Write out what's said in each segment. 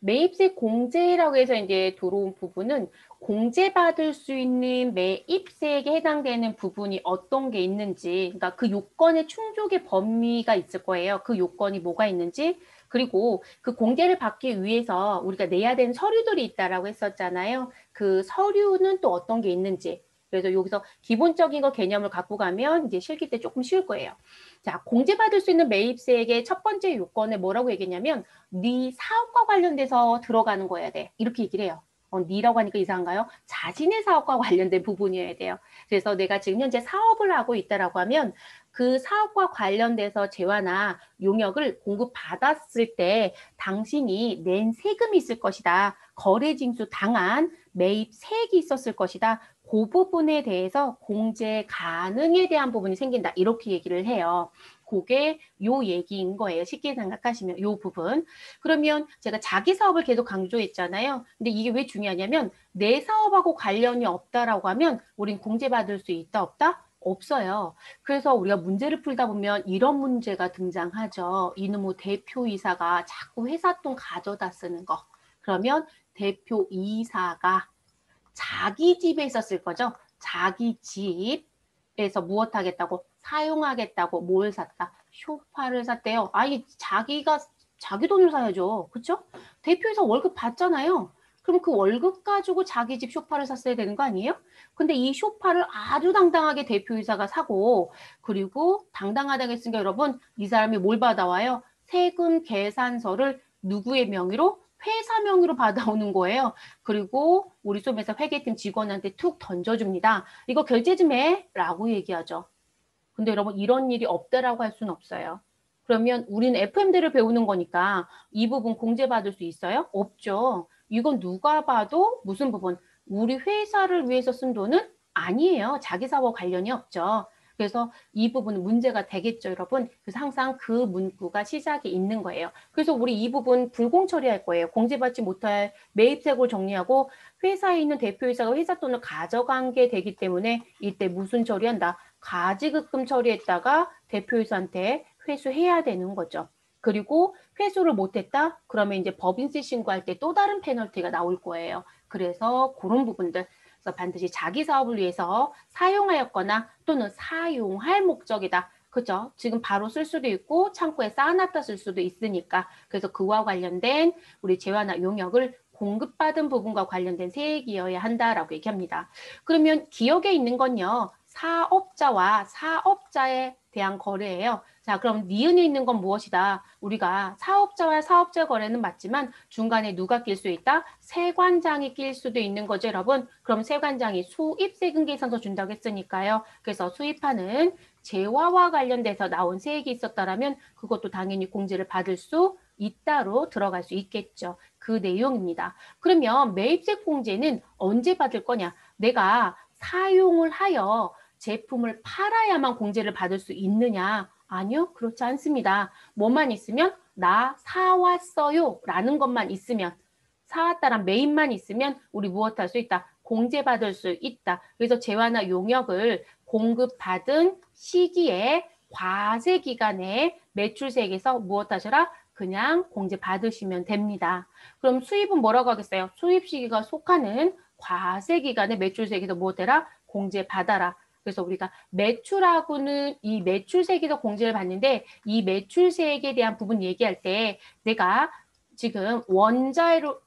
매입세 공제라고 해서 이제 들어온 부분은 공제받을 수 있는 매입세액에 해당되는 부분이 어떤 게 있는지, 그러니까 그 요건의 충족의 범위가 있을 거예요. 그 요건이 뭐가 있는지, 그리고 그 공제를 받기 위해서 우리가 내야 되는 서류들이 있다라고 했었잖아요. 그 서류는 또 어떤 게 있는지. 그래서 여기서 기본적인 거 개념을 갖고 가면 이제 실기 때 조금 쉬울 거예요. 자, 공제받을 수 있는 매입세액의 첫 번째 요건에 뭐라고 얘기했냐면 네 사업과 관련돼서 들어가는 거여야 돼. 이렇게 얘기를 해요. 니라고 하니까 이상한가요? 자신의 사업과 관련된 부분이어야 돼요. 그래서 내가 지금 현재 사업을 하고 있다라고 하면 그 사업과 관련돼서 재화나 용역을 공급받았을 때 당신이 낸 세금이 있을 것이다. 거래징수 당한 매입세액이 있었을 것이다. 그 부분에 대해서 공제 가능에 대한 부분이 생긴다. 이렇게 얘기를 해요. 그게 요 얘기인 거예요. 쉽게 생각하시면 요 부분. 그러면 제가 자기 사업을 계속 강조했잖아요. 근데 이게 왜 중요하냐면 내 사업하고 관련이 없다라고 하면 우린 공제받을 수 있다 없다? 없어요. 그래서 우리가 문제를 풀다 보면 이런 문제가 등장하죠. 이놈의 대표이사가 자꾸 회사 돈 가져다 쓰는 거. 그러면 대표이사가 자기 집에 있었을 거죠. 자기 집에서 무엇 하겠다고? 사용하겠다고 뭘 샀다? 쇼파를 샀대요. 아니, 자기가 자기 돈으로 사야죠. 그쵸? 대표에서 월급 받잖아요. 그럼 그 월급 가지고 자기 집 쇼파를 샀어야 되는 거 아니에요? 근데 이 쇼파를 아주 당당하게 대표이사가 사고, 그리고 당당하다고 했으니까 여러분, 이 사람이 뭘 받아와요? 세금 계산서를 누구의 명의로? 회사 명의로 받아오는 거예요. 그리고 우리 소에서 회계팀 직원한테 툭 던져줍니다. 이거 결제 좀 해. 라고 얘기하죠. 근데 여러분 이런 일이 없다라고 할 수는 없어요. 그러면 우리는 FM대를 배우는 거니까 이 부분 공제받을 수 있어요? 없죠. 이건 누가 봐도 무슨 부분? 우리 회사를 위해서 쓴 돈은 아니에요. 자기 사업 관련이 없죠. 그래서 이 부분은 문제가 되겠죠, 여러분. 그래서 항상 그 문구가 시작에 있는 거예요. 그래서 우리 이 부분 불공 처리할 거예요. 공제받지 못할 매입세액을 정리하고 회사에 있는 대표이사가 회사 돈을 가져간 게 되기 때문에 이때 무슨 처리한다? 가지급금 처리했다가 대표이사한테 회수해야 되는 거죠. 그리고 회수를 못했다? 그러면 이제 법인세 신고할 때 또 다른 페널티가 나올 거예요. 그래서 그런 부분들 그래서 반드시 자기 사업을 위해서 사용하였거나 또는 사용할 목적이다. 그죠? 지금 바로 쓸 수도 있고 창고에 쌓아놨다 쓸 수도 있으니까 그래서 그와 관련된 우리 재화나 용역을 공급받은 부분과 관련된 세액이어야 한다라고 얘기합니다. 그러면 기억에 있는 건요. 사업자와 사업자에 대한 거래예요. 자, 그럼 니은에 있는 건 무엇이다? 우리가 사업자와 사업자 거래는 맞지만 중간에 누가 낄 수 있다? 세관장이 낄 수도 있는 거죠, 여러분. 그럼 세관장이 수입세금 계산서 준다고 했으니까요. 그래서 수입하는 재화와 관련돼서 나온 세액이 있었다라면 그것도 당연히 공제를 받을 수 있다로 들어갈 수 있겠죠. 그 내용입니다. 그러면 매입세 공제는 언제 받을 거냐? 내가 사용을 하여 제품을 팔아야만 공제를 받을 수 있느냐? 아니요, 그렇지 않습니다. 뭐만 있으면 나 사왔어요 라는 것만 있으면 사왔다란 매입만 있으면 우리 무엇 할 수 있다? 공제받을 수 있다. 그래서 재화나 용역을 공급받은 시기에 과세 기간에 매출세액에서 무엇 하셔라? 그냥 공제 받으시면 됩니다. 그럼 수입은 뭐라고 하겠어요? 수입 시기가 속하는 과세 기간에 매출세액에서 무엇 해라? 공제 받아라. 그래서 우리가 매출하고는 이 매출세액에서 공제를 받는데 이 매출세액에 대한 부분 얘기할 때 내가 지금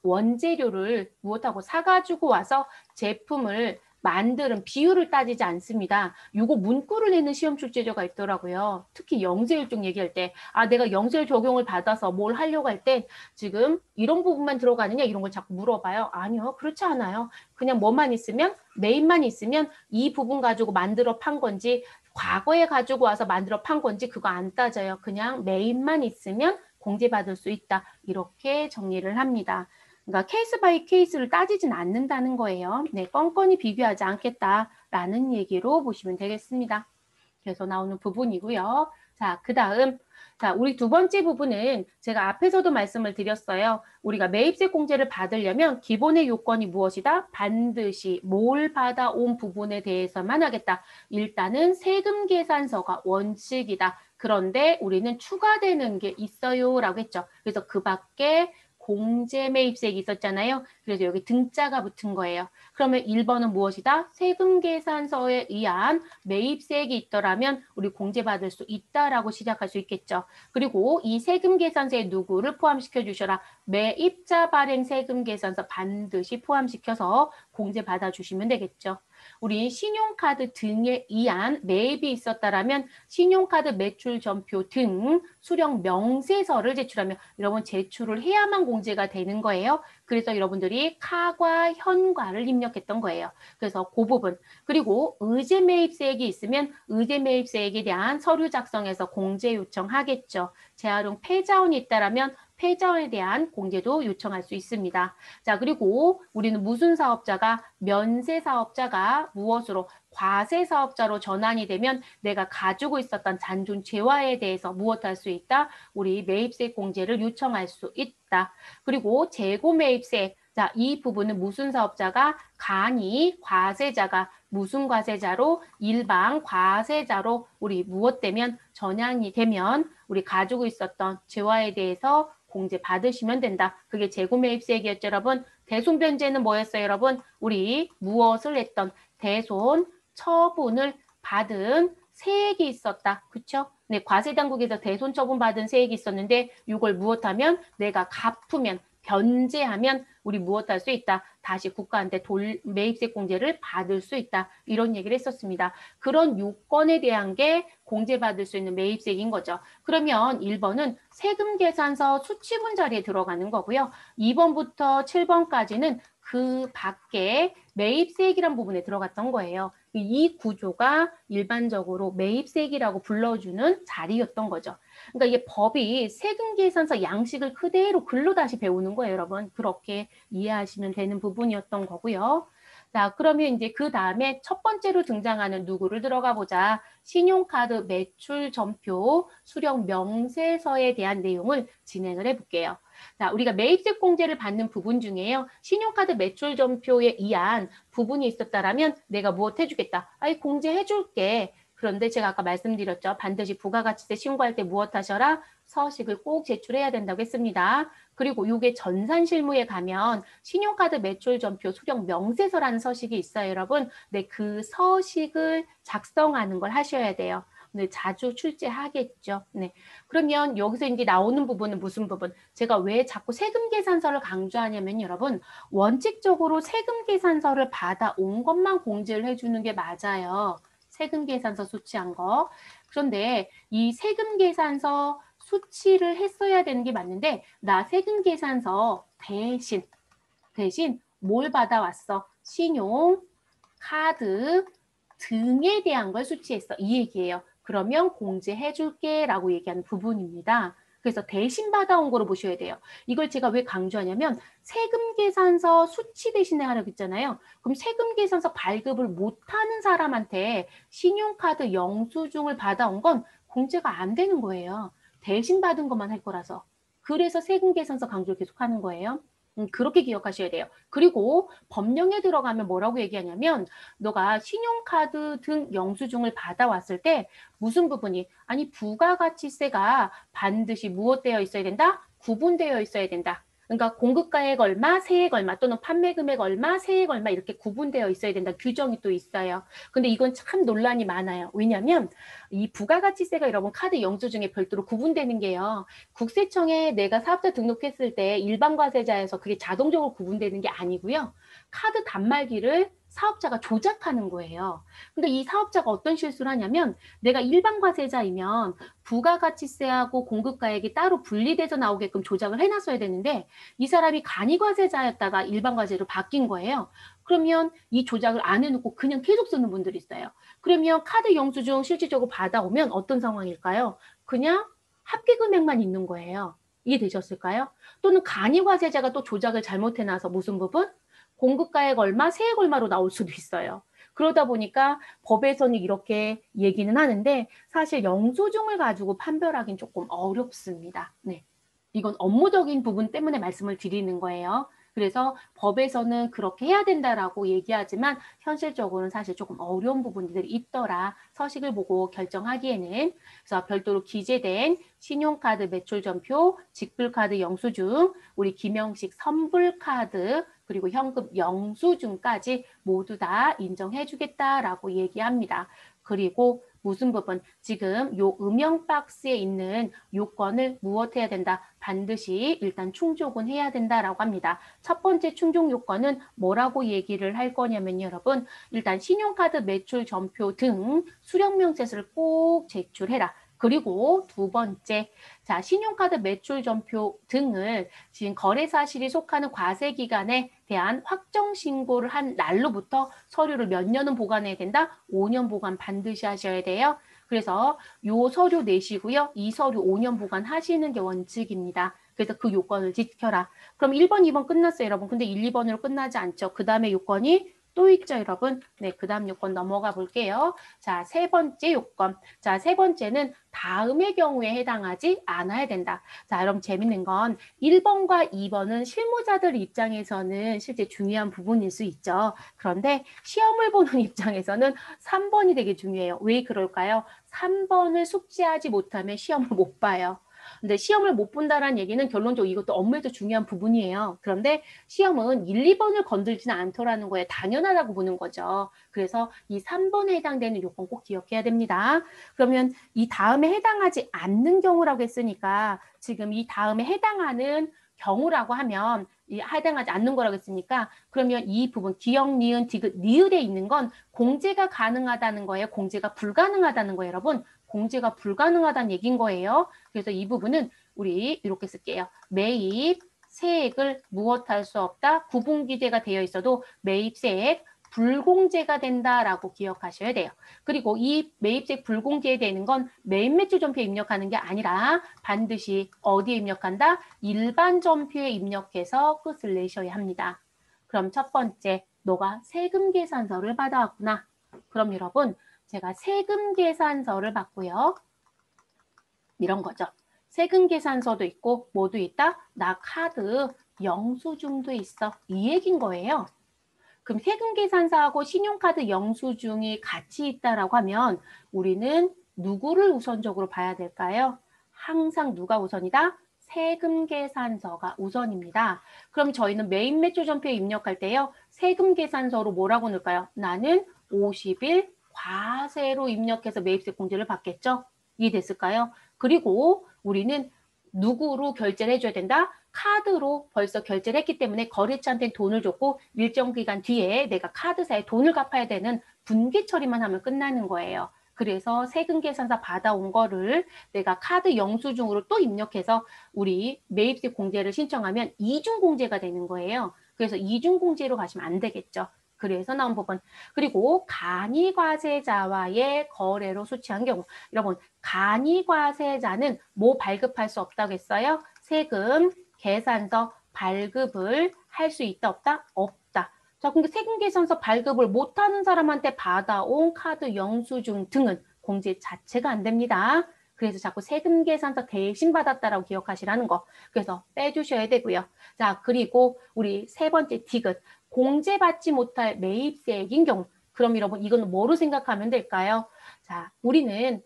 원재료를 무엇하고 사가지고 와서 제품을 만드는 비율을 따지지 않습니다. 이거 문구를 내는 시험 출제자가 있더라고요. 특히 영세율 쪽 얘기할 때, 아, 내가 영세율 적용을 받아서 뭘 하려고 할 때 지금 이런 부분만 들어가느냐 이런 걸 자꾸 물어봐요. 아니요, 그렇지 않아요. 그냥 뭐만 있으면 메인만 있으면 이 부분 가지고 만들어 판 건지 과거에 가지고 와서 만들어 판 건지 그거 안 따져요. 그냥 메인만 있으면 공제받을 수 있다. 이렇게 정리를 합니다. 그러니까 케이스 바이 케이스를 따지진 않는다는 거예요. 네, 뻔뻔히 비교하지 않겠다라는 얘기로 보시면 되겠습니다. 그래서 나오는 부분이고요. 자, 그 다음 자, 우리 두 번째 부분은 제가 앞에서도 말씀을 드렸어요. 우리가 매입세 공제를 받으려면 기본의 요건이 무엇이다? 반드시 뭘 받아온 부분에 대해서만 하겠다. 일단은 세금 계산서가 원칙이다. 그런데 우리는 추가되는 게 있어요 라고 했죠. 그래서 그 밖에 공제 매입세액이 있었잖아요. 그래서 여기 등자가 붙은 거예요. 그러면 1번은 무엇이다? 세금계산서에 의한 매입세액이 있더라면 우리 공제받을 수 있다라고 시작할 수 있겠죠. 그리고 이 세금계산서에 누구를 포함시켜 주셔라? 매입자 발행 세금계산서 반드시 포함시켜서 공제받아 주시면 되겠죠. 우리 신용카드 등에 의한 매입이 있었다라면 신용카드 매출 전표 등 수령 명세서를 제출하면 여러분 제출을 해야만 공제가 되는 거예요. 그래서 여러분들이 카과 현과를 입력했던 거예요. 그래서 그 부분. 그리고 의제 매입세액이 있으면 의제 매입세액에 대한 서류 작성해서 공제 요청하겠죠. 재활용 패자원이 있다라면 패자원에 대한 공제도 요청할 수 있습니다. 자, 그리고 우리는 무슨 사업자가 면세 사업자가 무엇으로 과세 사업자로 전환이 되면 내가 가지고 있었던 잔존 재화에 대해서 무엇할 수 있다? 우리 매입세 공제를 요청할 수 있다. 그리고 재고 매입세. 자, 이 부분은 무슨 사업자가 간이 과세자가 무슨 과세자로 일반 과세자로 우리 무엇 되면 전환이 되면 우리 가지고 있었던 재화에 대해서 공제 받으시면 된다. 그게 재고 매입세액이었죠, 여러분. 대손변제는 뭐였어요, 여러분? 우리 무엇을 했던 대손 처분을 받은 세액이 있었다. 그쵸? 네, 과세당국에서 대손 처분 받은 세액이 있었는데 이걸 무엇하면 내가 갚으면 변제하면 우리 무엇할 수 있다. 다시 국가한테 매입세 공제를 받을 수 있다. 이런 얘기를 했었습니다. 그런 요건에 대한 게 공제받을 수 있는 매입세액인 거죠. 그러면 1번은 세금계산서 수취분 자리에 들어가는 거고요. 2번부터 7번까지는 그 밖에 매입세액이란 부분에 들어갔던 거예요. 이 구조가 일반적으로 매입세액이라고 불러주는 자리였던 거죠. 그러니까 이게 법이 세금계산서 양식을 그대로 글로 다시 배우는 거예요, 여러분. 그렇게 이해하시면 되는 부분이었던 거고요. 자, 그러면 이제 그 다음에 첫 번째로 등장하는 누구를 들어가 보자. 신용카드 매출 전표 수령 명세서에 대한 내용을 진행을 해볼게요. 자, 우리가 매입세 공제를 받는 부분 중에요. 신용카드 매출 전표에 의한 부분이 있었다라면 내가 무엇 해주겠다. 아이, 공제해줄게. 그런데 제가 아까 말씀드렸죠. 반드시 부가가치세 신고할 때 무엇 하셔라? 서식을 꼭 제출해야 된다고 했습니다. 그리고 이게 전산실무에 가면 신용카드 매출 전표 수령 명세서라는 서식이 있어요, 여러분. 네, 그 서식을 작성하는 걸 하셔야 돼요. 네, 자주 출제하겠죠. 네. 그러면 여기서 이제 나오는 부분은 무슨 부분? 제가 왜 자꾸 세금계산서를 강조하냐면 여러분, 원칙적으로 세금계산서를 받아온 것만 공제를 해주는 게 맞아요. 세금계산서 수취한 거. 그런데 이 세금계산서 수취를 했어야 되는 게 맞는데 나 세금계산서 대신 뭘 받아왔어? 신용, 카드 등에 대한 걸 수취했어. 이 얘기예요. 그러면 공제해줄게 라고 얘기하는 부분입니다. 그래서 대신 받아온 거로 보셔야 돼요. 이걸 제가 왜 강조하냐면 세금계산서 수취 대신에 하라고 했잖아요. 그럼 세금계산서 발급을 못하는 사람한테 신용카드 영수증을 받아온 건 공제가 안 되는 거예요. 대신 받은 것만 할 거라서. 그래서 세금계산서 강조를 계속하는 거예요. 그렇게 기억하셔야 돼요. 그리고 법령에 들어가면 뭐라고 얘기하냐면 너가 신용카드 등 영수증을 받아왔을 때 무슨 부분이 아니 부가가치세가 반드시 무엇되어 있어야 된다? 구분되어 있어야 된다. 그러니까 공급가액 얼마, 세액 얼마 또는 판매 금액 얼마, 세액 얼마 이렇게 구분되어 있어야 된다. 규정이 또 있어요. 근데 이건 참 논란이 많아요. 왜냐하면 이 부가가치세가 여러분 카드 영수증에 별도로 구분되는 게요. 국세청에 내가 사업자 등록했을 때 일반 과세자에서 그게 자동적으로 구분되는 게 아니고요. 카드 단말기를 사업자가 조작하는 거예요. 근데 이 사업자가 어떤 실수를 하냐면 내가 일반 과세자이면 부가가치세하고 공급가액이 따로 분리돼서 나오게끔 조작을 해놨어야 되는데 이 사람이 간이과세자였다가 일반 과세로 바뀐 거예요. 그러면 이 조작을 안 해놓고 그냥 계속 쓰는 분들이 있어요. 그러면 카드 영수증 실질적으로 받아오면 어떤 상황일까요? 그냥 합계 금액만 있는 거예요. 이해되셨을까요? 또는 간이과세자가 또 조작을 잘못해놔서 무슨 부분? 공급가액 얼마, 세액 얼마로 나올 수도 있어요. 그러다 보니까 법에서는 이렇게 얘기는 하는데 사실 영수증을 가지고 판별하기는 조금 어렵습니다. 네. 이건 업무적인 부분 때문에 말씀을 드리는 거예요. 그래서 법에서는 그렇게 해야 된다라고 얘기하지만 현실적으로는 사실 조금 어려운 부분들이 있더라. 서식을 보고 결정하기에는. 그래서 별도로 기재된 신용카드 매출전표, 직불카드 영수증, 우리 김영식 선불카드, 그리고 현금 영수증까지 모두 다 인정해주겠다라고 얘기합니다. 그리고 무슨 부분? 지금 요 음영 박스에 있는 요건을 무엇해야 된다? 반드시 일단 충족은 해야 된다라고 합니다. 첫 번째 충족 요건은 뭐라고 얘기를 할 거냐면 여러분, 일단 신용카드 매출 전표 등 수령 명세서를 꼭 제출해라. 그리고 두 번째, 자, 신용카드 매출 전표 등을 지금 거래 사실이 속하는 과세 기간에 대한 확정 신고를 한 날로부터 서류를 몇 년은 보관해야 된다? 5년 보관 반드시 하셔야 돼요. 그래서 요 서류 내시고요. 이 서류 5년 보관하시는 게 원칙입니다. 그래서 그 요건을 지켜라. 그럼 1번, 2번 끝났어요, 여러분. 근데 1, 2번으로 끝나지 않죠. 그 다음에 요건이 또 있죠, 여러분. 네, 그 다음 요건 넘어가 볼게요. 자, 세 번째 요건. 자, 세 번째는 다음의 경우에 해당하지 않아야 된다. 자, 여러분 재밌는 건 1번과 2번은 실무자들 입장에서는 실제 중요한 부분일 수 있죠. 그런데 시험을 보는 입장에서는 3번이 되게 중요해요. 왜 그럴까요? 3번을 숙지하지 못하면 시험을 못 봐요. 근데 시험을 못 본다는 얘기는 결론적으로 이것도 업무에도 중요한 부분이에요. 그런데 시험은 1, 2번을 건들지는 않더라는 거에 당연하다고 보는 거죠. 그래서 이 3번에 해당되는 요건 꼭 기억해야 됩니다. 그러면 이 다음에 해당하지 않는 경우라고 했으니까 지금 이 다음에 해당하는 경우라고 하면 이 해당하지 않는 거라고 했으니까 그러면 이 부분 기역, 니은, 디귿, 니을에 있는 건 공제가 가능하다는 거예요. 공제가 불가능하다는 거예요, 여러분. 공제가 불가능하다는 얘기인 거예요. 그래서 이 부분은 우리 이렇게 쓸게요. 매입 세액을 무엇할 수 없다. 구분기재가 되어 있어도 매입세액 불공제가 된다라고 기억하셔야 돼요. 그리고 이 매입세액 불공제에 되는 건 매입 매출 전표에 입력하는 게 아니라 반드시 어디에 입력한다? 일반 전표에 입력해서 끝을 내셔야 합니다. 그럼 첫 번째, 너가 세금 계산서를 받아왔구나. 그럼 여러분, 제가 세금 계산서를 받고요. 이런 거죠. 세금 계산서도 있고 뭐도 있다? 나 카드 영수증도 있어. 이 얘기인 거예요. 그럼 세금 계산서하고 신용카드 영수증이 같이 있다라고 하면 우리는 누구를 우선적으로 봐야 될까요? 항상 누가 우선이다? 세금 계산서가 우선입니다. 그럼 저희는 매입 매출 전표에 입력할 때요. 세금 계산서로 뭐라고 넣을까요? 나는 50일 과세로 입력해서 매입세 공제를 받겠죠? 이해됐을까요? 그리고 우리는 누구로 결제를 해줘야 된다? 카드로 벌써 결제를 했기 때문에 거래처한테 돈을 줬고 일정 기간 뒤에 내가 카드사에 돈을 갚아야 되는 분기 처리만 하면 끝나는 거예요. 그래서 세금 계산서 받아온 거를 내가 카드 영수증으로 또 입력해서 우리 매입세 공제를 신청하면 이중 공제가 되는 거예요. 그래서 이중 공제로 가시면 안 되겠죠. 그래서 나온 부분. 그리고 간이과세자와의 거래로 수취한 경우. 여러분, 간이과세자는 뭐 발급할 수 없다고 했어요? 세금 계산서 발급을 할 수 있다 없다? 없다. 자, 근데 세금 계산서 발급을 못하는 사람한테 받아온 카드 영수증 등은 공제 자체가 안 됩니다. 그래서 자꾸 세금 계산서 대신 받았다라고 기억하시라는 거. 그래서 빼주셔야 되고요. 자, 그리고 우리 세 번째 디귿. 공제받지 못할 매입세액인 경우. 그럼 여러분 이건 뭐로 생각하면 될까요? 자, 우리는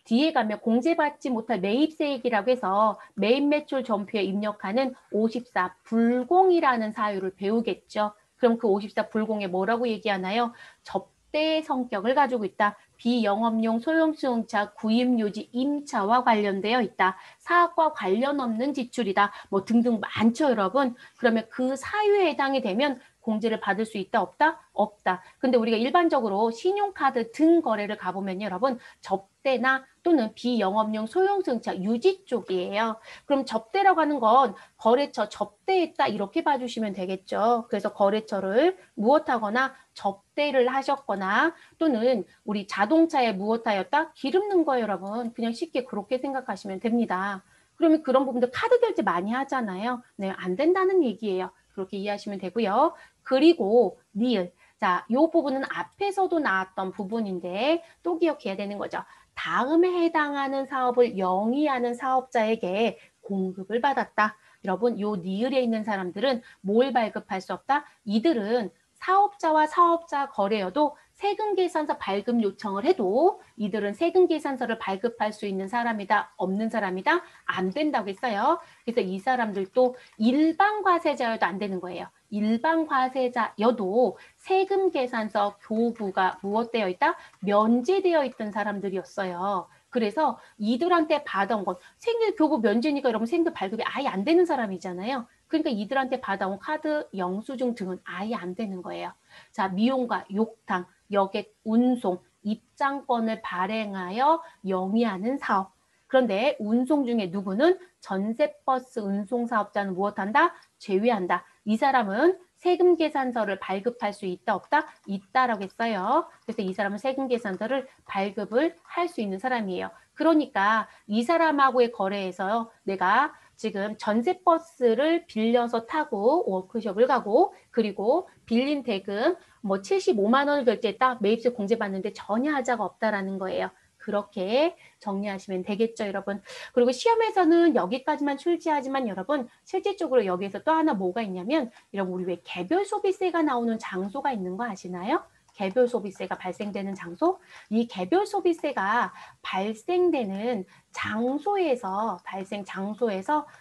뒤에 가면 공제받지 못할 매입세액이라고 해서 매입 매출 전표에 입력하는 54 불공이라는 사유를 배우겠죠. 그럼 그 54 불공에 뭐라고 얘기하나요? 접대 성격을 가지고 있다. 비영업용 소형수용차 구입유지 임차와 관련되어 있다. 사업과 관련 없는 지출이다. 뭐 등등 많죠, 여러분. 그러면 그 사유에 해당이 되면 공제를 받을 수 있다, 없다? 없다. 근데 우리가 일반적으로 신용카드 등 거래를 가보면 여러분 접대나 또는 비영업용 소형승차 유지 쪽이에요. 그럼 접대라고 하는 건 거래처 접대했다 이렇게 봐주시면 되겠죠. 그래서 거래처를 무엇하거나 접대를 하셨거나 또는 우리 자동차에 무엇하였다? 기름 넣은 거예요, 여러분. 그냥 쉽게 그렇게 생각하시면 됩니다. 그러면 그런 부분들 카드 결제 많이 하잖아요. 네, 안 된다는 얘기예요. 그렇게 이해하시면 되고요. 그리고 니을. 자, 이 부분은 앞에서도 나왔던 부분인데 또 기억해야 되는 거죠. 다음에 해당하는 사업을 영위하는 사업자에게 공급을 받았다. 여러분, 요 니을에 있는 사람들은 뭘 발급할 수 없다? 이들은 사업자와 사업자 거래여도 세금계산서 발급 요청을 해도 이들은 세금계산서를 발급할 수 있는 사람이다, 없는 사람이다, 안 된다고 했어요. 그래서 이 사람들도 일반 과세자여도 안 되는 거예요. 일반 과세자여도 세금계산서 교부가 무엇되어 있다? 면제되어 있던 사람들이었어요. 그래서 이들한테 받아온 건 생일 교부 면제니까 여러분 생일 발급이 아예 안 되는 사람이잖아요. 그러니까 이들한테 받아온 카드, 영수증 등은 아예 안 되는 거예요. 자, 미용과 욕탕, 여객, 운송, 입장권을 발행하여 영위하는 사업. 그런데 운송 중에 누구는 전세버스 운송사업자는 무엇한다? 제외한다. 이 사람은 세금계산서를 발급할 수 있다 없다? 있다라고 했어요. 그래서 이 사람은 세금계산서를 발급을 할 수 있는 사람이에요. 그러니까 이 사람하고의 거래에서 내가 지금 전세버스를 빌려서 타고 워크숍을 가고 그리고 빌린 대금 뭐 75만 원을 결제했다. 매입세 공제받는데 전혀 하자가 없다라는 거예요. 그렇게 정리하시면 되겠죠, 여러분. 그리고 시험에서는 여기까지만 출제하지만 여러분 실질적으로 여기에서 또 하나 뭐가 있냐면 여러분 우리 왜 개별 소비세가 나오는 장소가 있는 거 아시나요? 개별 소비세가 발생되는 장소? 이 개별 소비세가 발생되는 장소에서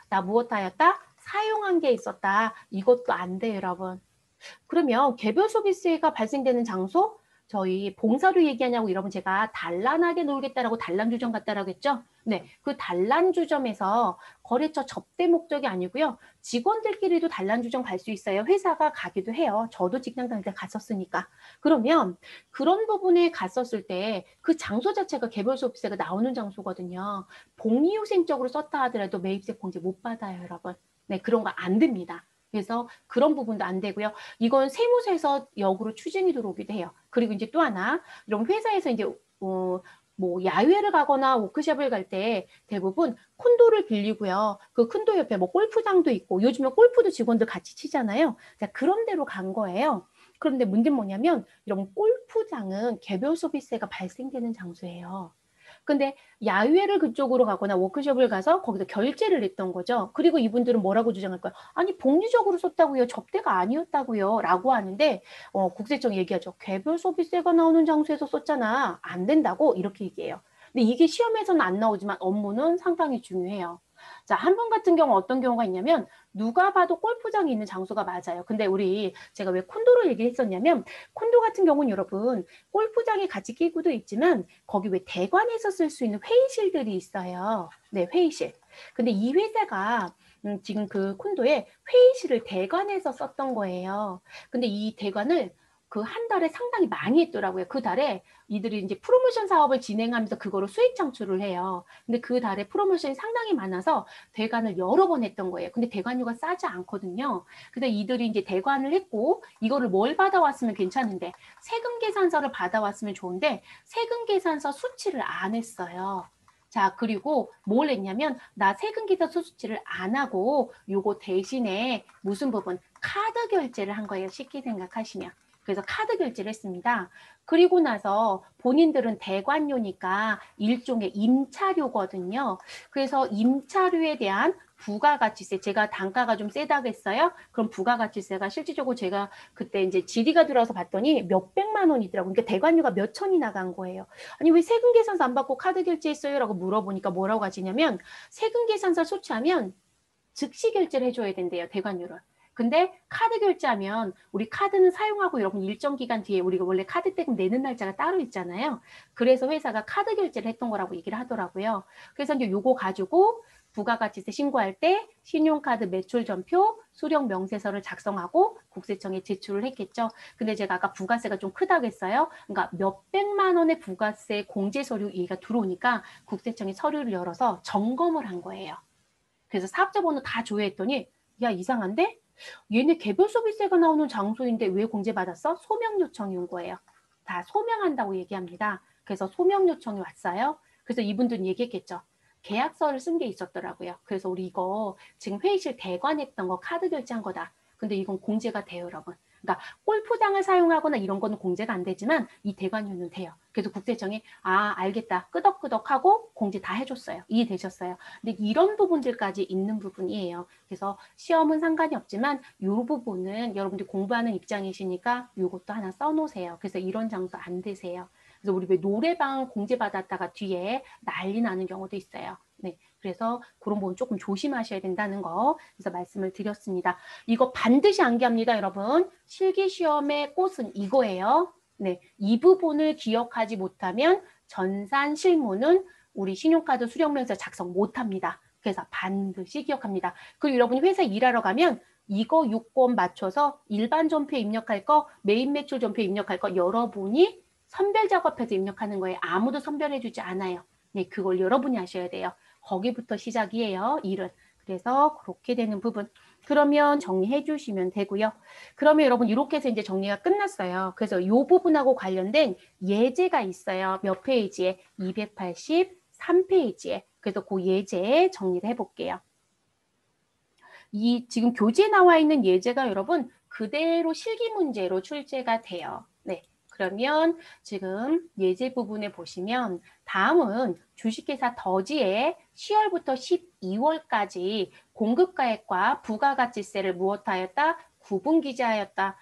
나 무엇하였다? 사용한 게 있었다. 이것도 안 돼요, 여러분. 그러면 개별 소비세가 발생되는 장소? 저희 봉사료 얘기하냐고 여러분 제가 단란하게 놀겠다라고 단란주점 갔다라고 했죠? 네, 그 단란주점에서 거래처 접대 목적이 아니고요. 직원들끼리도 단란주점 갈 수 있어요. 회사가 가기도 해요. 저도 직장 다닐 때 갔었으니까. 그러면 그런 부분에 갔었을 때 그 장소 자체가 개별 소비세가 나오는 장소거든요. 복리후생적으로 썼다 하더라도 매입세 공제 못 받아요, 여러분. 네, 그런 거 안 됩니다. 그래서 그런 부분도 안 되고요. 이건 세무서에서 역으로 추징이 들어오기도 해요. 그리고 이제 또 하나, 이런 회사에서 이제, 뭐, 야외를 가거나 워크숍을 갈 때 대부분 콘도를 빌리고요. 그 콘도 옆에 뭐 골프장도 있고, 요즘에 골프도 직원들 같이 치잖아요. 자, 그런 데로 간 거예요. 그런데 문제는 뭐냐면, 이런 골프장은 개별 소비세가 발생되는 장소예요. 근데 야외를 그쪽으로 가거나 워크숍을 가서 거기서 결제를 했던 거죠. 그리고 이분들은 뭐라고 주장할 거야? 아니, 복리적으로 썼다고요. 접대가 아니었다고요. 라고 하는데 국세청 얘기하죠. 개별 소비세가 나오는 장소에서 썼잖아. 안 된다고 이렇게 얘기해요. 근데 이게 시험에서는 안 나오지만 업무는 상당히 중요해요. 자, 한 번 같은 경우 어떤 경우가 있냐면 누가 봐도 골프장이 있는 장소가 맞아요. 근데 우리 제가 왜 콘도를 얘기했었냐면 콘도 같은 경우는 여러분 골프장에 같이 끼고도 있지만 거기 왜 대관에서 쓸 수 있는 회의실들이 있어요. 네, 회의실. 근데 이 회사가 지금 그 콘도에 회의실을 대관에서 썼던 거예요. 근데 이 대관을 그 한 달에 상당히 많이 했더라고요. 그 달에 이들이 이제 프로모션 사업을 진행하면서 그거로 수익 창출을 해요. 근데 그 달에 프로모션이 상당히 많아서 대관을 여러 번 했던 거예요. 근데 대관료가 싸지 않거든요. 근데 이들이 이제 대관을 했고 이거를 뭘 받아왔으면 괜찮은데 세금 계산서를 받아왔으면 좋은데 세금 계산서 수치를 안 했어요. 자, 그리고 뭘 했냐면 나 세금 계산서 수치를 안 하고 요거 대신에 무슨 부분 카드 결제를 한 거예요. 쉽게 생각하시면. 그래서 카드 결제를 했습니다. 그리고 나서 본인들은 대관료니까 일종의 임차료거든요. 그래서 임차료에 대한 부가가치세, 제가 단가가 좀 세다고 했어요. 그럼 부가가치세가 실질적으로 제가 그때 이제 질의가 들어서 봤더니 몇백만 원이더라고요. 그러니까 대관료가 몇 천이 나간 거예요. 아니, 왜 세금 계산서 안 받고 카드 결제했어요? 라고 물어보니까 뭐라고 하시냐면 세금 계산서 소취하면 즉시 결제를 해줘야 된대요, 대관료를. 근데 카드 결제하면 우리 카드는 사용하고 여러분 일정 기간 뒤에 우리가 원래 카드 대금 내는 날짜가 따로 있잖아요. 그래서 회사가 카드 결제를 했던 거라고 얘기를 하더라고요. 그래서 이제 요거 가지고 부가가치세 신고할 때 신용카드 매출 전표, 수령 명세서를 작성하고 국세청에 제출을 했겠죠. 근데 제가 아까 부가세가 좀 크다고 했어요. 그러니까 몇백만 원의 부가세 공제 서류 얘기가 들어오니까 국세청이 서류를 열어서 점검을 한 거예요. 그래서 사업자 번호 다 조회했더니 야 이상한데? 얘네 개별 소비세가 나오는 장소인데 왜 공제받았어? 소명 요청이 온 거예요. 다 소명한다고 얘기합니다. 그래서 소명 요청이 왔어요. 그래서 이분들은 얘기했겠죠. 계약서를 쓴 게 있었더라고요. 그래서 우리 이거 지금 회의실 대관했던 거 카드 결제한 거다. 근데 이건 공제가 돼요, 여러분. 그러니까 골프장을 사용하거나 이런 거는 공제가 안 되지만 이 대관료는 돼요. 그래서 국세청이 알겠다 끄덕끄덕하고 공제 다 해줬어요. 이해되셨어요? 근데 이런 부분들까지 있는 부분이에요. 그래서 시험은 상관이 없지만 이 부분은 여러분들이 공부하는 입장이시니까 이것도 하나 써놓으세요. 그래서 이런 장소 안 되세요. 그래서 우리 왜 노래방 공제 받았다가 뒤에 난리 나는 경우도 있어요. 네, 그래서 그런 부분 조금 조심하셔야 된다는 거 그래서 말씀을 드렸습니다. 이거 반드시 암기합니다, 여러분. 실기시험의 꽃은 이거예요. 네, 이 부분을 기억하지 못하면 전산 실무는 우리 신용카드 수령명세 작성 못합니다. 그래서 반드시 기억합니다. 그리고 여러분이 회사에 일하러 가면 이거 요건 맞춰서 일반 전표에 입력할 거, 메인 매출 전표에 입력할 거 여러분이 선별 작업해서 입력하는 거예요. 아무도 선별해주지 않아요. 네, 그걸 여러분이 하셔야 돼요. 거기부터 시작이에요, 일은. 그래서 그렇게 되는 부분. 그러면 정리해 주시면 되고요. 그러면 여러분 이렇게 해서 이제 정리가 끝났어요. 그래서 이 부분하고 관련된 예제가 있어요. 몇 페이지에? 283페이지에. 그래서 그 예제 정리를 해볼게요. 이 지금 교재에 나와 있는 예제가 여러분 그대로 실기 문제로 출제가 돼요. 네. 그러면 지금 예제 부분에 보시면 다음은 주식회사 더지에 10월부터 12월까지 공급가액과 부가가치세를 무엇하였다? 구분기재하였다.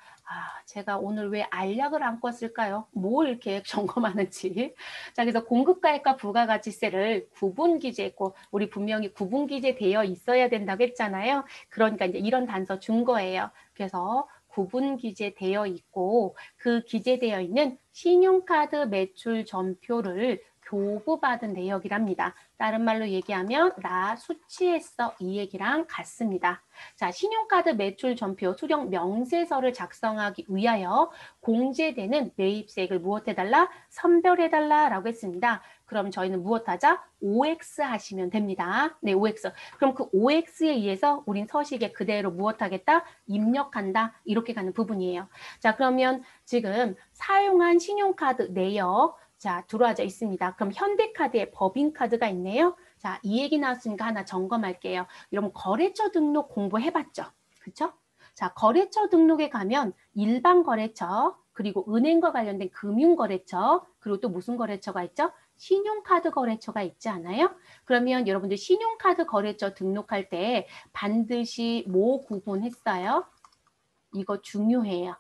제가 오늘 왜 알약을 안 껐을까요? 뭘 이렇게 점검하는지. 자, 그래서 공급가액과 부가가치세를 구분기재했고, 우리 분명히 구분기재되어 있어야 된다고 했잖아요. 그러니까 이제 이런 단서 준 거예요. 그래서 구분기재되어 있고, 그 기재되어 있는 신용카드 매출 전표를 교부받은 내역이랍니다. 다른 말로 얘기하면 나 수취했어 이 얘기랑 같습니다. 자, 신용카드 매출 전표 수령 명세서를 작성하기 위하여 공제되는 매입세액을 무엇해달라? 선별해달라라고 했습니다. 그럼 저희는 무엇하자? OX 하시면 됩니다. 네, OX. 그럼 그 OX에 의해서 우린 서식에 그대로 무엇하겠다? 입력한다. 이렇게 가는 부분이에요. 자, 그러면 지금 사용한 신용카드 내역 자, 들어와져 있습니다. 그럼 현대카드에 법인카드가 있네요. 자, 이 얘기 나왔으니까 하나 점검할게요. 여러분 거래처 등록 공부해봤죠? 그쵸? 자, 거래처 등록에 가면 일반 거래처, 그리고 은행과 관련된 금융거래처, 그리고 또 무슨 거래처가 있죠? 신용카드 거래처가 있지 않아요? 그러면 여러분들 신용카드 거래처 등록할 때 반드시 뭐 구분했어요? 이거 중요해요.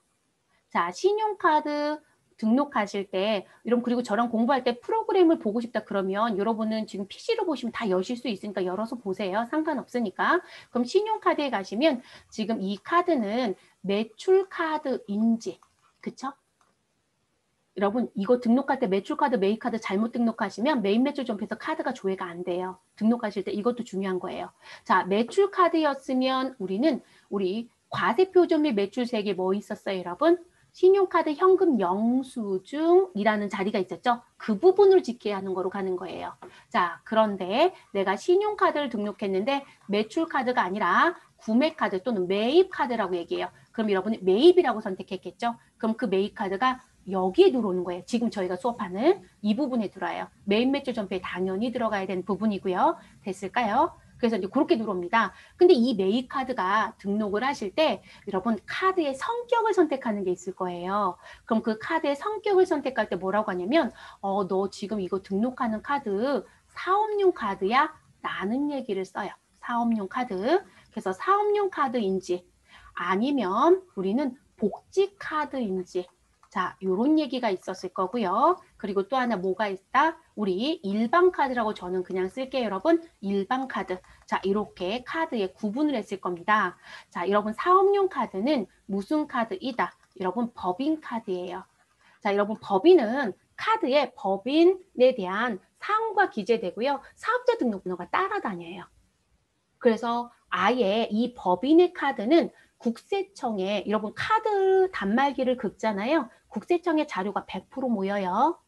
자, 신용카드 등록하실 때 여러분 그리고 저랑 공부할 때 프로그램을 보고 싶다 그러면 여러분은 지금 PC로 보시면 다 여실 수 있으니까 열어서 보세요. 상관없으니까. 그럼 신용카드에 가시면 지금 이 카드는 매출카드인지 그쵸? 여러분 이거 등록할 때 매출카드, 매입카드 잘못 등록하시면 메인 매출 전표에서 카드가 조회가 안 돼요. 등록하실 때 이것도 중요한 거예요. 자, 매출카드였으면 우리 과세표준 및 매출세액에 뭐 있었어요, 여러분? 신용카드 현금 영수증이라는 자리가 있었죠. 그 부분을 지켜야 하는 거로 가는 거예요. 자, 그런데 내가 신용카드를 등록했는데 매출카드가 아니라 구매카드 또는 매입카드라고 얘기해요. 그럼 여러분이 매입이라고 선택했겠죠. 그럼 그 매입카드가 여기에 들어오는 거예요. 지금 저희가 수업하는 이 부분에 들어와요. 메인 매출 전표에 당연히 들어가야 되는 부분이고요. 됐을까요? 그래서 이제 그렇게 들어옵니다. 근데 이 매입 카드가 등록을 하실 때 여러분 카드의 성격을 선택하는 게 있을 거예요. 그럼 그 카드의 성격을 선택할 때 뭐라고 하냐면 너 지금 이거 등록하는 카드 사업용 카드야? 라는 얘기를 써요. 사업용 카드. 그래서 사업용 카드인지 아니면 우리는 복지 카드인지 자, 요런 얘기가 있었을 거고요. 그리고 또 하나 뭐가 있다? 우리 일반 카드라고 저는 그냥 쓸게요, 여러분. 일반 카드. 자, 이렇게 카드에 구분을 했을 겁니다. 자, 여러분 사업용 카드는 무슨 카드이다? 여러분 법인 카드예요. 자, 여러분 법인은 카드에 법인에 대한 사항과 기재되고요. 사업자 등록번호가 따라다녀요. 그래서 아예 이 법인의 카드는 국세청에 여러분 카드 단말기를 긁잖아요. 국세청에 자료가 100% 모여요.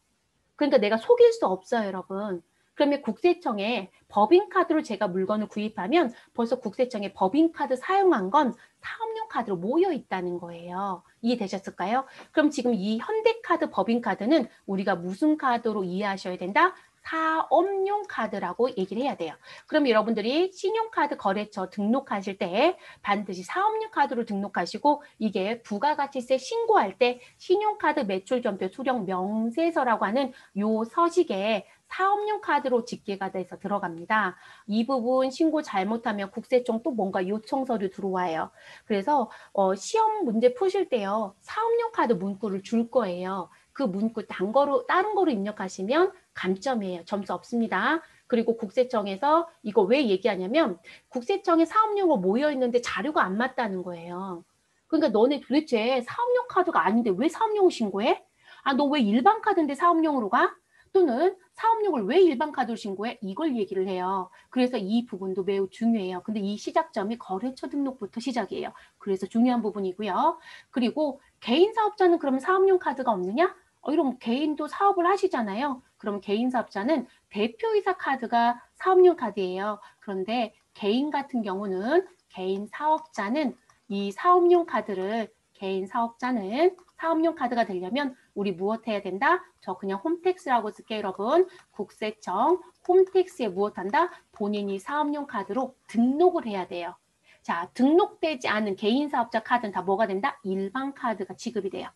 그러니까 내가 속일 수 없어요, 여러분. 그러면 국세청에 법인카드로 제가 물건을 구입하면 벌써 국세청에 법인카드 사용한 건 사업용 카드로 모여 있다는 거예요. 이해되셨을까요? 그럼 지금 이 현대카드 법인카드는 우리가 무슨 카드로 이해하셔야 된다? 사업용 카드라고 얘기를 해야 돼요. 그럼 여러분들이 신용카드 거래처 등록하실 때 반드시 사업용 카드로 등록하시고 이게 부가가치세 신고할 때 신용카드 매출전표 수령 명세서라고 하는 요 서식에 사업용 카드로 집계가 돼서 들어갑니다. 이 부분 신고 잘못하면 국세청 또 뭔가 요청 서류 들어와요. 그래서 시험 문제 푸실 때요. 사업용 카드 문구를 줄 거예요. 그 문구 다른 거로 입력하시면 감점이에요. 점수 없습니다. 그리고 국세청에서 이거 왜 얘기하냐면 국세청에 사업용으로 모여 있는데 자료가 안 맞다는 거예요. 그러니까 너네 도대체 사업용 카드가 아닌데 왜 사업용을 신고해? 아, 너 왜 일반 카드인데 사업용으로 가? 또는 사업용을 왜 일반 카드로 신고해? 이걸 얘기를 해요. 그래서 이 부분도 매우 중요해요. 근데 이 시작점이 거래처 등록부터 시작이에요. 그래서 중요한 부분이고요. 그리고 개인 사업자는 그러면 사업용 카드가 없느냐? 이러면 개인도 사업을 하시잖아요. 그럼 개인 사업자는 대표이사 카드가 사업용 카드예요. 그런데 개인 같은 경우는 개인 사업자는 이 사업용 카드를 개인 사업자는 사업용 카드가 되려면 우리 무엇 해야 된다? 저 그냥 홈택스라고 쓸게요, 여러분. 국세청 홈택스에 무엇 한다? 본인이 사업용 카드로 등록을 해야 돼요. 자, 등록되지 않은 개인 사업자 카드는 다 뭐가 된다? 일반 카드가 지급이 돼요.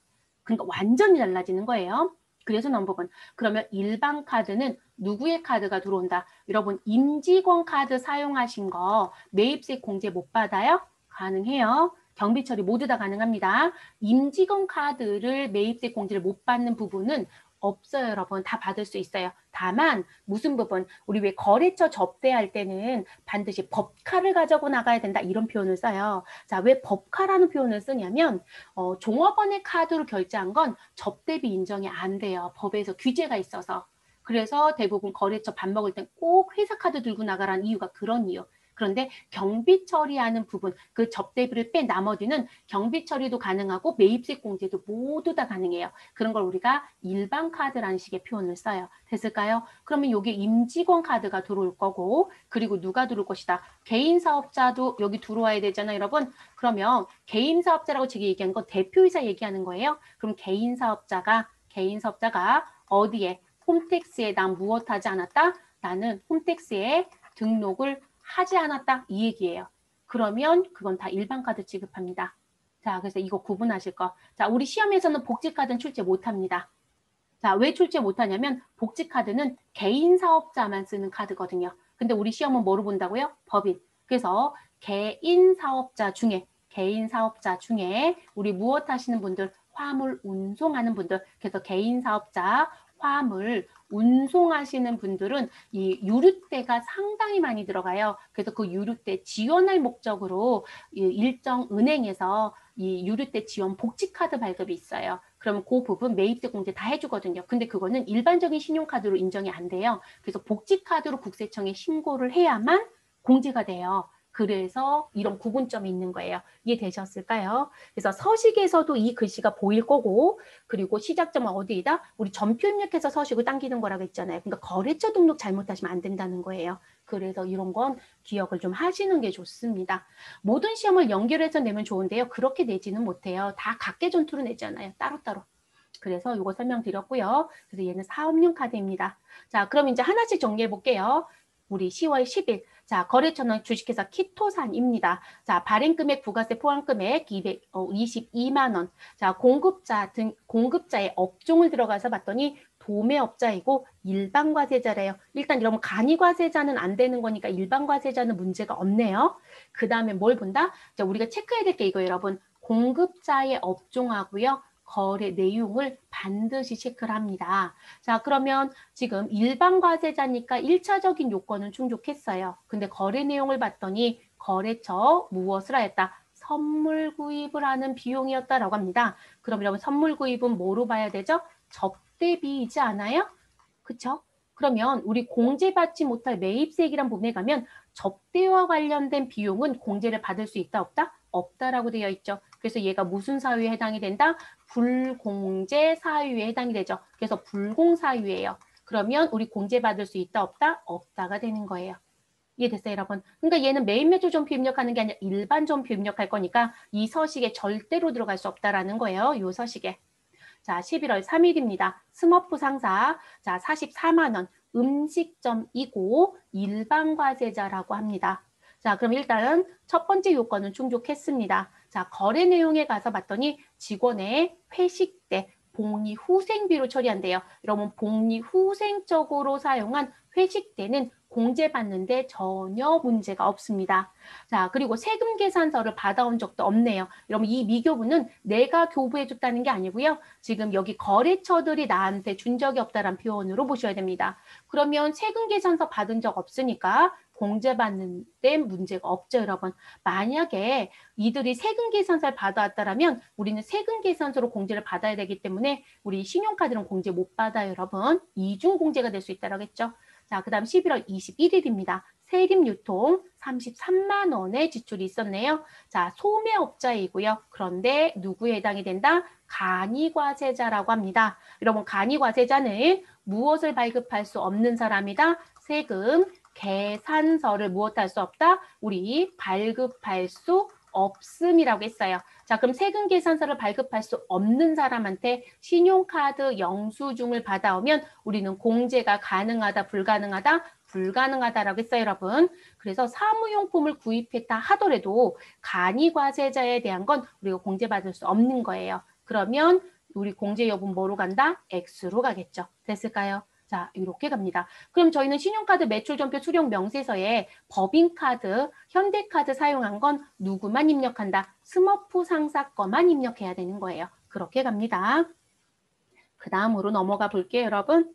그러니까 완전히 달라지는 거예요. 그래서 넘버원. 그러면 일반 카드는 누구의 카드가 들어온다? 여러분 임직원 카드 사용하신 거 매입세 공제 못 받아요? 가능해요. 경비 처리 모두 다 가능합니다. 임직원 카드를 매입세 공제를 못 받는 부분은 없어요, 여러분. 다 받을 수 있어요. 다만 무슨 부분? 우리 왜 거래처 접대할 때는 반드시 법카를 가지고 나가야 된다 이런 표현을 써요. 자, 왜 법카라는 표현을 쓰냐면 종업원의 카드로 결제한 건 접대비 인정이 안 돼요. 법에서 규제가 있어서. 그래서 대부분 거래처 밥 먹을 땐 꼭 회사 카드 들고 나가라는 이유가 그런 이유. 그런데 경비 처리하는 부분, 그 접대비를 뺀 나머지는 경비 처리도 가능하고 매입세 공제도 모두 다 가능해요. 그런 걸 우리가 일반 카드라는 식의 표현을 써요. 됐을까요? 그러면 여기 임직원 카드가 들어올 거고, 그리고 누가 들어올 것이다. 개인 사업자도 여기 들어와야 되잖아요, 여러분. 그러면 개인 사업자라고 제가 얘기한 건 대표이사 얘기하는 거예요. 그럼 개인 사업자가 어디에? 홈택스에 난 무엇 하지 않았다? 나는 홈택스에 등록을 하지 않았다 이 얘기예요. 그러면 그건 다 일반 카드 지급합니다. 자, 그래서 이거 구분하실 거. 자, 우리 시험에서는 복지카드는 출제 못합니다. 자, 왜 출제 못하냐면 복지카드는 개인 사업자만 쓰는 카드거든요. 근데 우리 시험은 뭐로 본다고요? 법인. 그래서 개인 사업자 중에 우리 무엇 하시는 분들, 화물 운송하는 분들, 그래서 개인 사업자, 화물 운송하시는 분들은 이 유류대가 상당히 많이 들어가요. 그래서 그 유류대 지원할 목적으로 일정 은행에서 이 유류대 지원 복지카드 발급이 있어요. 그러면 그 부분 매입세 공제 다 해주거든요. 근데 그거는 일반적인 신용카드로 인정이 안 돼요. 그래서 복지카드로 국세청에 신고를 해야만 공제가 돼요. 그래서 이런 구분점이 있는 거예요. 이해되셨을까요? 그래서 서식에서도 이 글씨가 보일 거고, 그리고 시작점은 어디이다? 우리 전표 입력해서 서식을 당기는 거라고 했잖아요. 그러니까 거래처 등록 잘못하시면 안 된다는 거예요. 그래서 이런 건 기억을 좀 하시는 게 좋습니다. 모든 시험을 연결해서 내면 좋은데요. 그렇게 내지는 못해요. 다 각계 전투로 내잖아요. 따로따로. 그래서 이거 설명드렸고요. 그래서 얘는 사업용 카드입니다. 자, 그럼 이제 하나씩 정리해 볼게요. 우리 10월 10일. 자, 거래처는 주식회사 키토산입니다. 자, 발행금액 부가세 포함금액 222만 원. 자, 공급자의 업종을 들어가서 봤더니 도매업자이고 일반과세자래요. 일단 이러면 간이과세자는 안 되는 거니까 일반과세자는 문제가 없네요. 그 다음에 뭘 본다? 자, 우리가 체크해야 될 게 이거 여러분. 공급자의 업종하고요. 거래 내용을 반드시 체크를 합니다. 자, 그러면 지금 일반 과세자니까 1차적인 요건은 충족했어요. 근데 거래 내용을 봤더니 거래처 무엇을 하였다? 선물 구입을 하는 비용이었다라고 합니다. 그럼 여러분 선물 구입은 뭐로 봐야 되죠? 접대비이지 않아요? 그쵸? 그러면 우리 공제받지 못할 매입세액이란 부분에 가면 접대와 관련된 비용은 공제를 받을 수 있다 없다? 없다라고 되어 있죠. 그래서 얘가 무슨 사유에 해당이 된다? 불공제 사유에 해당이 되죠. 그래서 불공사유예요. 그러면 우리 공제받을 수 있다 없다? 없다가 되는 거예요. 이해됐어요, 여러분? 그러니까 얘는 매입 매출 전표 입력하는 게 아니라 일반 전표 입력할 거니까 이 서식에 절대로 들어갈 수 없다라는 거예요. 이 서식에. 자, 11월 3일입니다. 스머프 상사. 자, 44만 원. 음식점이고 일반과세자라고 합니다. 자, 그럼 일단 첫 번째 요건은 충족했습니다. 자, 거래 내용에 가서 봤더니 직원의 회식 때 복리후생비로 처리한대요. 여러분 복리후생적으로 사용한 회식 때는 공제받는데 전혀 문제가 없습니다. 자, 그리고 세금 계산서를 받아온 적도 없네요. 여러분 이 미교부는 내가 교부해줬다는 게 아니고요. 지금 여기 거래처들이 나한테 준 적이 없다라는 표현으로 보셔야 됩니다. 그러면 세금 계산서 받은 적 없으니까 공제받는 데 문제가 없죠, 여러분. 만약에 이들이 세금 계산서를 받아왔다라면 우리는 세금 계산서로 공제를 받아야 되기 때문에 우리 신용카드는 공제 못 받아요, 여러분. 이중 공제가 될 수 있다라고 했죠. 자, 그 다음 11월 21일입니다. 세립유통 33만 원의 지출이 있었네요. 자, 소매업자이고요. 그런데 누구에 해당이 된다? 간이과세자라고 합니다. 여러분, 간이과세자는 무엇을 발급할 수 없는 사람이다? 세금 계산서를 무엇할 수 없다? 우리 발급할 수 없음이라고 했어요. 자, 그럼 세금 계산서를 발급할 수 없는 사람한테 신용카드 영수증을 받아오면 우리는 공제가 가능하다, 불가능하다? 불가능하다라고 했어요, 여러분. 그래서 사무용품을 구입했다 하더라도 간이과세자에 대한 건 우리가 공제받을 수 없는 거예요. 그러면 우리 공제 여부는 뭐로 간다? X로 가겠죠. 됐을까요? 자, 이렇게 갑니다. 그럼 저희는 신용카드 매출전표 수령 명세서에 법인카드, 현대카드 사용한 건 누구만 입력한다? 스머프 상사 거만 입력해야 되는 거예요. 그렇게 갑니다. 그 다음으로 넘어가 볼게요, 여러분.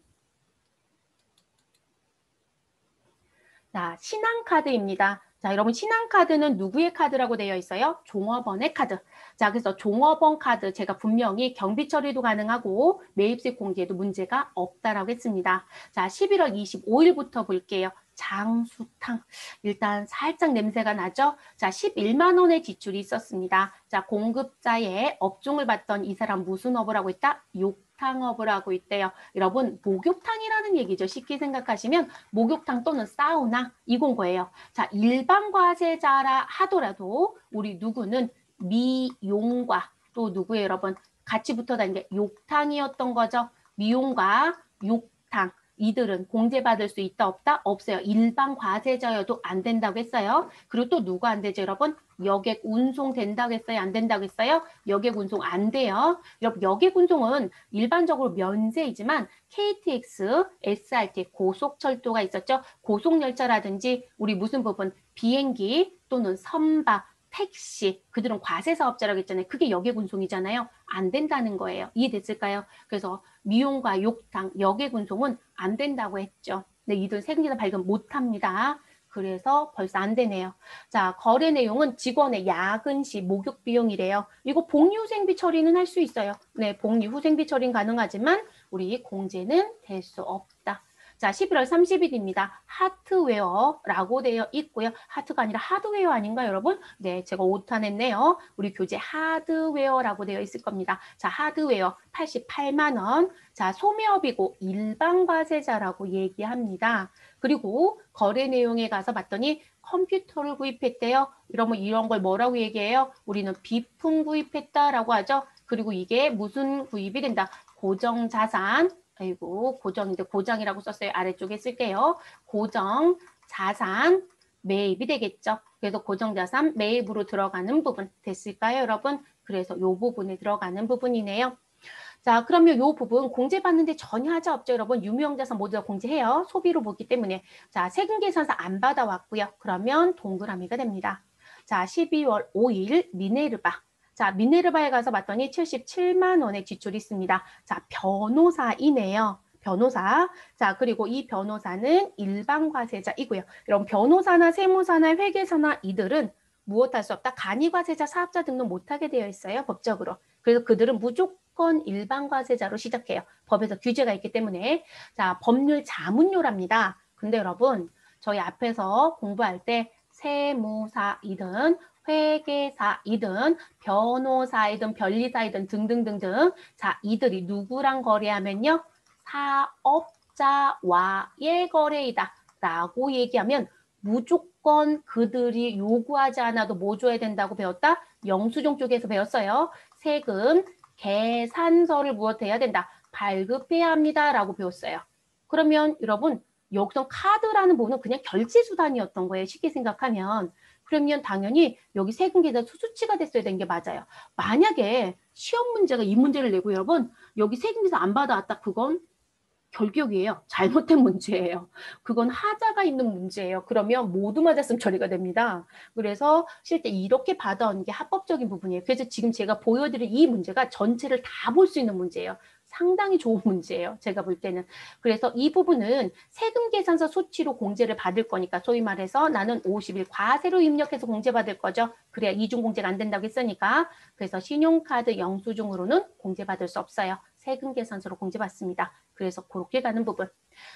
자, 신한카드입니다. 자, 여러분 신한카드는 누구의 카드라고 되어 있어요? 종업원의 카드. 자, 그래서 종업원 카드 제가 분명히 경비 처리도 가능하고 매입세 공제에도 문제가 없다라고 했습니다. 자, 11월 25일부터 볼게요. 장수탕. 일단 살짝 냄새가 나죠? 자, 11만 원의 지출이 있었습니다. 자, 공급자의 업종을 봤던 이 사람 무슨 업을 하고 있다? 욕탕업을 하고 있대요. 여러분, 목욕탕이라는 얘기죠. 쉽게 생각하시면 목욕탕 또는 사우나 이건 거예요. 자, 일반 과세자라 하더라도 우리 누구는 미용과 또 누구예요, 여러분? 같이 붙어 다니는 게 욕탕이었던 거죠. 미용과 욕탕. 이들은 공제받을 수 있다 없다? 없어요. 일반 과세자여도 안 된다고 했어요. 그리고 또 누가 안 되죠, 여러분? 여객 운송 된다고 했어요? 안 된다고 했어요? 여객 운송 안 돼요. 여러분, 여객 운송은 일반적으로 면세이지만 KTX, SRT, 고속철도가 있었죠. 고속열차라든지 우리 무슨 부분 비행기 또는 선박, 택시, 그들은 과세 사업자라고 했잖아요. 그게 여객 운송이잖아요. 안 된다는 거예요. 이해됐을까요? 그래서 미용과 욕탕, 여객 운송은 안 된다고 했죠. 네, 이들 세금계산 발급 못 합니다. 그래서 벌써 안 되네요. 자, 거래 내용은 직원의 야근 시 목욕 비용이래요. 이거 복리후생비 처리는 할 수 있어요. 네, 복리후생비 처리는 가능하지만 우리 공제는 될 수 없다. 자, 11월 30일입니다. 하트웨어라고 되어 있고요. 하트가 아니라 하드웨어 아닌가요, 여러분? 네, 제가 오타냈네요. 우리 교재 하드웨어라고 되어 있을 겁니다. 자, 하드웨어 88만 원. 자, 소매업이고 일반 과세자라고 얘기합니다. 그리고 거래 내용에 가서 봤더니 컴퓨터를 구입했대요. 이러면 이런 걸 뭐라고 얘기해요? 우리는 비품 구입했다라고 하죠. 그리고 이게 무슨 구입이 된다? 고정자산. 아이고, 고정인데 고장이라고 썼어요. 아래쪽에 쓸게요. 고정자산 매입이 되겠죠. 그래서 고정자산 매입으로 들어가는 부분 됐을까요, 여러분? 그래서 이 부분에 들어가는 부분이네요. 자, 그러면 이 부분 공제받는데 전혀 하자 없죠, 여러분. 유무형자산 모두 다 공제해요. 소비로 보기 때문에. 자, 세금계산서 안 받아왔고요. 그러면 동그라미가 됩니다. 자, 12월 5일 미네르바. 자, 미네르바에 가서 봤더니 77만 원의 지출이 있습니다. 자, 변호사이네요. 변호사. 자, 그리고 이 변호사는 일반 과세자이고요. 여러분, 변호사나 세무사나 회계사나 이들은 무엇할 수 없다? 간이과세자 사업자 등록 못하게 되어 있어요, 법적으로. 그래서 그들은 무조건 일반 과세자로 시작해요. 법에서 규제가 있기 때문에. 자, 법률 자문료랍니다. 근데 여러분, 저희 앞에서 공부할 때 세무사이든 회계사이든 변호사이든 변리사이든 등등등등. 자, 이들이 누구랑 거래하면요? 사업자와의 거래이다 라고 얘기하면 무조건 그들이 요구하지 않아도 뭐 줘야 된다고 배웠다? 영수증 쪽에서 배웠어요. 세금 계산서를 무엇해야 된다? 발급해야 합니다 라고 배웠어요. 그러면 여러분 여기서 카드라는 부분은 그냥 결제 수단이었던 거예요. 쉽게 생각하면. 그러면 당연히 여기 세금 계산 수수치가 됐어야 되는 게 맞아요. 만약에 시험 문제가 이 문제를 내고 여러분 여기 세금 계산 안 받아왔다. 그건 결격이에요. 잘못된 문제예요. 그건 하자가 있는 문제예요. 그러면 모두 맞았으면 처리가 됩니다. 그래서 실제 이렇게 받아오는 게 합법적인 부분이에요. 그래서 지금 제가 보여드린 이 문제가 전체를 다 볼 수 있는 문제예요. 상당히 좋은 문제예요. 제가 볼 때는. 그래서 이 부분은 세금 계산서 수치로 공제를 받을 거니까 소위 말해서 나는 50일 과세로 입력해서 공제받을 거죠. 그래야 이중 공제가 안 된다고 했으니까. 그래서 신용카드 영수증으로는 공제받을 수 없어요. 세금 계산서로 공제받습니다. 그래서 그렇게 가는 부분.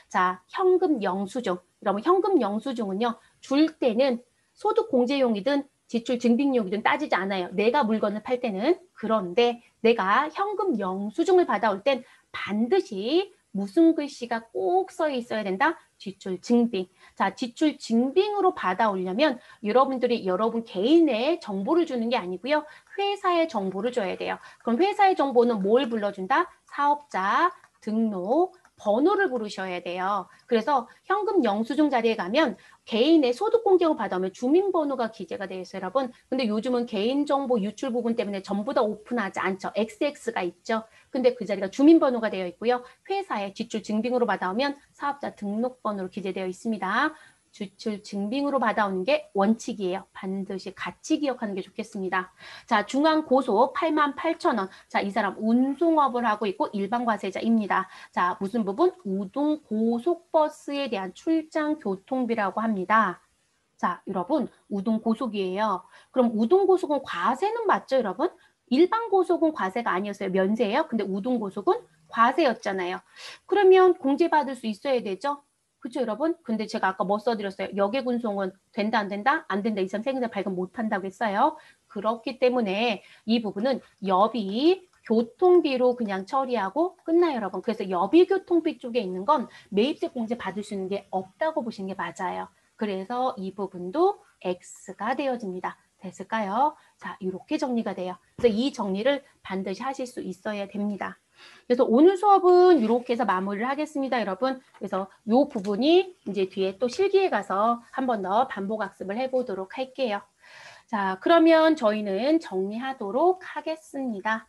자, 현금 영수증. 그러면 현금 영수증은요. 줄 때는 소득 공제용이든 지출 증빙용이든 따지지 않아요. 내가 물건을 팔 때는. 그런데 내가 현금 영수증을 받아올 땐 반드시 무슨 글씨가 꼭 써 있어야 된다? 지출 증빙. 자, 지출 증빙으로 받아오려면 여러분들이 여러분 개인의 정보를 주는 게 아니고요. 회사의 정보를 줘야 돼요. 그럼 회사의 정보는 뭘 불러준다? 사업자, 등록, 번호를 부르셔야 돼요. 그래서 현금 영수증 자리에 가면 개인의 소득 공개를 받아오면 주민번호가 기재가 되어 있어요, 여러분. 근데 요즘은 개인정보 유출 부분 때문에 전부 다 오픈하지 않죠. XX가 있죠. 근데 그 자리가 주민번호가 되어 있고요. 회사에 지출 증빙으로 받아오면 사업자 등록번호로 기재되어 있습니다. 지출 증빙으로 받아오는 게 원칙이에요. 반드시 같이 기억하는 게 좋겠습니다. 자, 중앙고소 88,000원. 자, 이 사람 운송업을 하고 있고 일반 과세자입니다. 자, 무슨 부분? 우동 고속버스에 대한 출장 교통비라고 합니다. 자, 여러분, 우동 고속이에요. 그럼 우동 고속은 과세는 맞죠, 여러분? 일반 고속은 과세가 아니었어요. 면세예요. 근데 우동 고속은 과세였잖아요. 그러면 공제받을 수 있어야 되죠? 그렇죠, 여러분? 근데 제가 아까 뭐 써드렸어요? 역외군송은 된다, 안 된다? 안 된다. 이상 세금자 발급 못한다고 했어요. 그렇기 때문에 이 부분은 여비, 교통비로 그냥 처리하고 끝나요, 여러분. 그래서 여비 교통비 쪽에 있는 건 매입세 공제 받을 수 있는 게 없다고 보시는 게 맞아요. 그래서 이 부분도 X가 되어집니다. 됐을까요? 자, 이렇게 정리가 돼요. 그래서 이 정리를 반드시 하실 수 있어야 됩니다. 그래서 오늘 수업은 이렇게 해서 마무리를 하겠습니다, 여러분. 그래서 이 부분이 이제 뒤에 또 실기에 가서 한 번 더 반복 학습을 해보도록 할게요. 자, 그러면 저희는 정리하도록 하겠습니다.